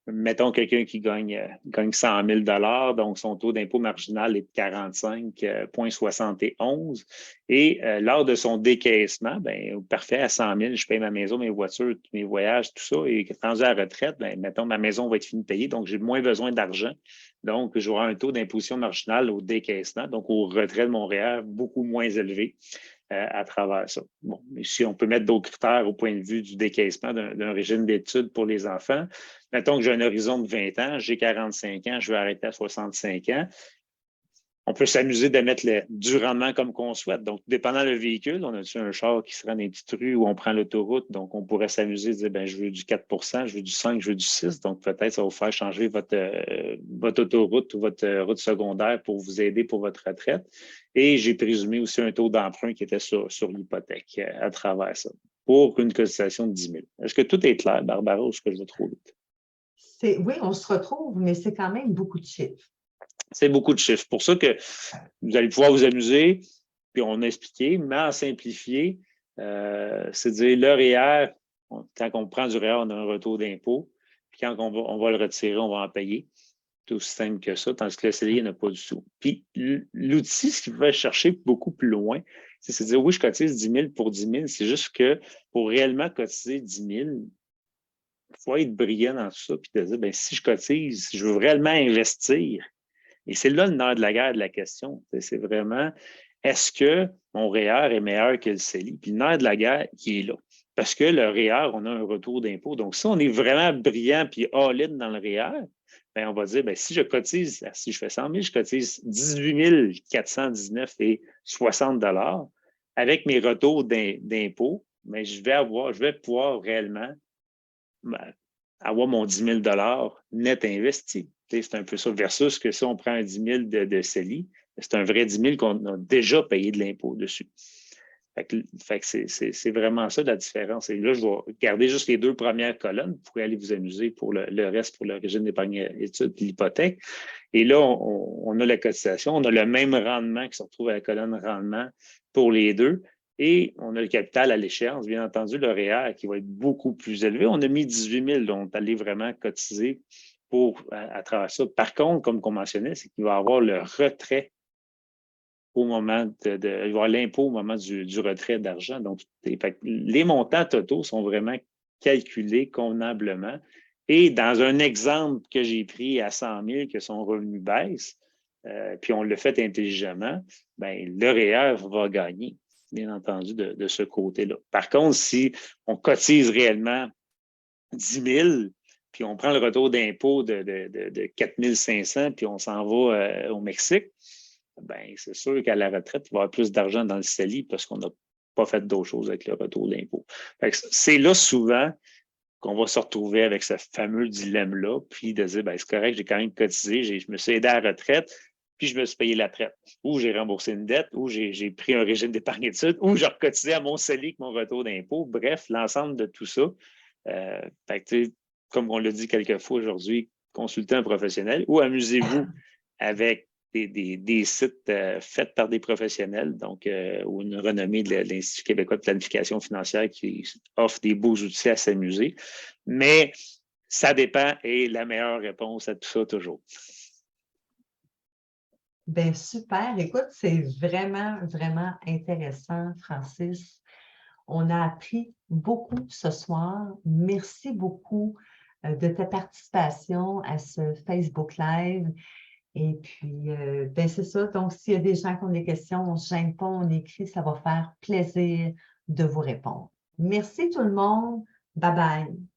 mettons quelqu'un qui gagne 100 000 $, donc son taux d'impôt marginal est de 45,71. Et lors de son décaissement, bien, parfait, à 100 000, je paye ma maison, mes voitures, mes voyages, tout ça. Et rendu à la retraite, bien, mettons, ma maison va être finie de payer, donc j'ai moins besoin d'argent. Donc, j'aurai un taux d'imposition marginale au décaissement, donc au retrait de mon REER, beaucoup moins élevé à travers ça. Bon, ici, on peut mettre d'autres critères au point de vue du décaissement d'un régime d'études pour les enfants. Mettons que j'ai un horizon de 20 ans, j'ai 45 ans, je vais arrêter à 65 ans. On peut s'amuser de mettre du rendement comme qu'on souhaite. Donc, dépendant le véhicule, on a-tu un char qui se rend dans les petites rues où on prend l'autoroute, donc on pourrait s'amuser de dire, ben, je veux du 4 % je veux du 5 je veux du 6 donc peut-être ça va vous faire changer votre autoroute ou votre route secondaire pour vous aider pour votre retraite. Et j'ai présumé aussi un taux d'emprunt qui était sur l'hypothèque à travers ça, pour une cotisation de 10 000. Est-ce que tout est clair, Barbara, ou est-ce que je vais trop vite? Oui, on se retrouve, mais c'est quand même beaucoup de chiffres. C'est beaucoup de chiffres. Pour ça que vous allez pouvoir vous amuser, puis on a expliqué, mais en simplifié, c'est dire le REER, quand on prend du REER, on a un retour d'impôt, puis quand on va le retirer, on va en payer. C'est aussi simple que ça, tandis que le CELI n'a pas du tout. Puis l'outil, ce qu'il va chercher beaucoup plus loin, c'est de dire oui, je cotise 10 000 pour 10 000, c'est juste que pour réellement cotiser 10 000, il faut être brillant dans tout ça, puis de dire, bien, si je cotise, si je veux réellement investir, et c'est là le nerf de la guerre de la question. C'est vraiment, est-ce que mon REER est meilleur que le CELI? Puis le nerf de la guerre, qui est là. Parce que le REER, on a un retour d'impôt. Donc, si on est vraiment brillant puis all-in dans le REER, bien, on va dire, bien, si je cotise, si je fais 100 000, je cotise 18 419 et 60 $ avec mes retours d'impôt, bien, je vais pouvoir réellement avoir mon 10 000 $ net investi. C'est un peu ça, versus que si on prend un 10 000 de CELI, c'est un vrai 10 000 qu'on a déjà payé de l'impôt dessus. Fait que c'est vraiment ça la différence. Et là, je vais garder juste les deux premières colonnes. Vous pourrez aller vous amuser pour le reste, pour le régime d'épargne études et l'hypothèque. Et là, on a la cotisation, on a le même rendement qui se retrouve à la colonne rendement pour les deux. Et on a le capital à l'échéance, bien entendu, le REER qui va être beaucoup plus élevé. On a mis 18 000, donc on est allé vraiment cotiser à travers ça. Par contre, comme on mentionnait, c'est qu'il va y avoir le retrait au moment il va y avoir l'impôt au moment du retrait d'argent. Donc, les montants totaux sont vraiment calculés convenablement. Et dans un exemple que j'ai pris à 100 000, que son revenu baisse, puis on le fait intelligemment, bien, le REER va gagner, bien entendu, de ce côté-là. Par contre, si on cotise réellement 10 000, puis on prend le retour d'impôt de 4 500, puis on s'en va au Mexique, bien, c'est sûr qu'à la retraite, il va y avoir plus d'argent dans le CELI parce qu'on n'a pas fait d'autres choses avec le retour d'impôt. C'est là souvent qu'on va se retrouver avec ce fameux dilemme-là, puis de dire, bien, c'est correct, j'ai quand même cotisé, je me suis aidé à la retraite, puis je me suis payé la traite. Ou j'ai remboursé une dette, ou j'ai pris un régime d'épargne études, ou j'ai recotisé à mon CELI avec mon retour d'impôt. Bref, l'ensemble de tout ça. Comme on l'a dit quelques fois aujourd'hui, consultez un professionnel ou amusez-vous avec des sites faits par des professionnels, donc ou une renommée de l'Institut québécois de planification financière qui offre des beaux outils à s'amuser. Mais ça dépend et la meilleure réponse à tout ça toujours. Bien, super. Écoute, c'est vraiment, vraiment intéressant, Francis. On a appris beaucoup ce soir. Merci beaucoup de ta participation à ce Facebook Live. Et puis, ben c'est ça. Donc, s'il y a des gens qui ont des questions, on ne se gêne pas, on écrit, ça va faire plaisir de vous répondre. Merci tout le monde. Bye bye.